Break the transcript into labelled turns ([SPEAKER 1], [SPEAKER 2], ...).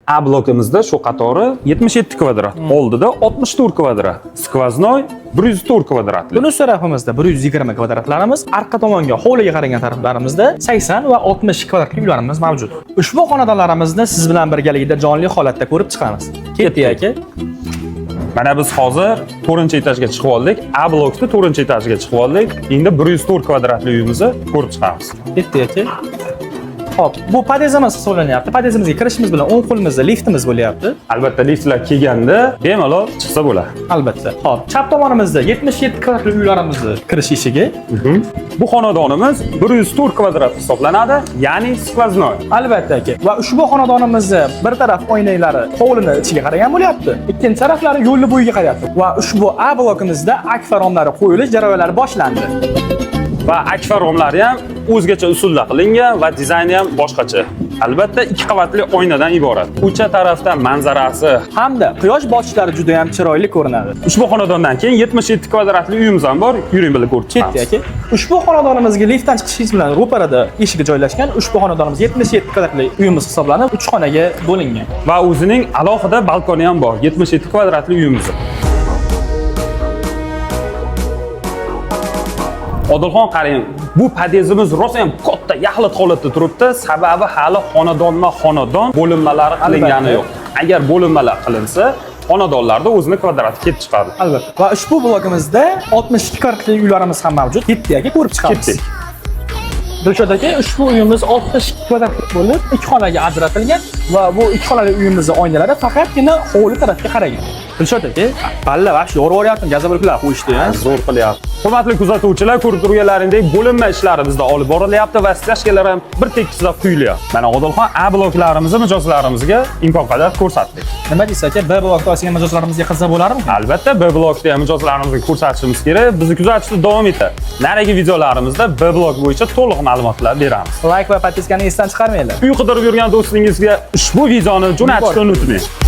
[SPEAKER 1] A blokimizda shu qatori 77 kvadrat, oldida 64 kvadrat, skvoznoy 104 kvadratli.
[SPEAKER 2] Buni tarafimizda 120 kvadratlarimiz, arqa tomonga hovliga qaragan taraflarimizda 80 va 60 kvadratli uylarimiz mavjud. Ushbu xonadonlarimizni siz bilan birgalikda jonli holatda ko'rib chiqamiz. Ketdik aka.
[SPEAKER 1] Mana biz hozir 4-etajga chiqib oldik. A blokda 4-etajga chiqib oldik. Endi 104 kvadratli uyimizni ko'rib chiqamiz.
[SPEAKER 2] Ketdik aka. Hop, bu podezimiz hisoblanyapti. Podezimizga kirishimiz bilan o'ng qo'limizda liftimiz bo'lyapti.
[SPEAKER 1] Albatta liftlar kelganda bemalol chiqsa bo'ladi.
[SPEAKER 2] Albatta. Hop, chap tomonimizda 77 kvadratli uylarimizni kirish eshigi.
[SPEAKER 1] Bu xonadonimiz 104 kvadrat hisoblanadi, ya'ni skvoznoy.
[SPEAKER 2] Albatta aka. Va ushbu xonadonimizni bir taraf oynaklari hovlini ichiga qaragan bo'lyapti. Ikkinchi taraflari yo'lni bo'yiga qarayapti. Va ushbu A blokimizda akfa romlari qo'yilish jarayonlari boshlandi.
[SPEAKER 1] Va akfa romlari ham o'zgacha usulda qilingan va dizayni ham boshqacha. Albatta 2 qavatli oynadan iborat. Ucha tarafdan manzarasi
[SPEAKER 2] Hamda quyosh botishlari juda ham chiroyli ko'rinadi.
[SPEAKER 1] Ushbu xonadondan keyin 77 kvadratli uyimiz ham bor. Yuring birga ko'rib
[SPEAKER 2] Ketdik
[SPEAKER 1] chiqamiz.
[SPEAKER 2] aka. Ushbu xonadonimizga liftdan chiqishingiz bilan ro'parada eshigi joylashgan. Ushbu xonadonimiz 77 kvadratli uyimiz hisoblanib 3 xonaga bo'lingan.
[SPEAKER 1] Va o'zining alohida balkoni ham bor. 77 kvadratli uyimiz. Odilxon qarang, bu podezimiz rosa ham katta yaxlit holatda turibdi. Sababi hali xonadon bo'linmalari qilingani yo'q. Agar bo'linmalar qilinsa, xonadonlarda o'zini kvadrati kelib chiqadi.
[SPEAKER 2] Albatta. Va ushbu blokimizda 62 kvadratli uylarimiz ham mavjud. Ketdik aka, ko'rib chiqamiz.
[SPEAKER 1] Ketdik.
[SPEAKER 2] Dilshod aka, ushbu uyimiz 62 kvadratli bo'lib, 2 xonaga ajratilgan va bu 2 xonali uyimizning oynalari faqatgina hovli tarafga qaragan. Dilshod aka, balla vash yo'g'iraverayapti, gazabilklar qo'yishdi.
[SPEAKER 1] Zo'r qilyapti. Hurmatli kuzatuvchilar, ko'rib turganlaringdek bo'linma ishlar bizda olib borilyapti va stashkalar ham bir tekisda quyilyapti. Mana Odilxon A bloklarimizni mijozlarimizga imkon qadar ko'rsatdik.
[SPEAKER 2] Nima deysiz aka, B blokda olgan mijozlarimizga qilsa bo'ladimi?
[SPEAKER 1] Albatta B blokda ham mijozlarimizga ko'rsatishimiz kerak. Bizni kuzatishda davom etadi. Narigi videolarimizda B blok bo'yicha to'liq ma'lumotlar beramiz.
[SPEAKER 2] Like va podpiskani esdan chiqarmanglar.
[SPEAKER 1] Uy qidirib yurgan do'stingizga ushbu videoni jo'natishni unutmang.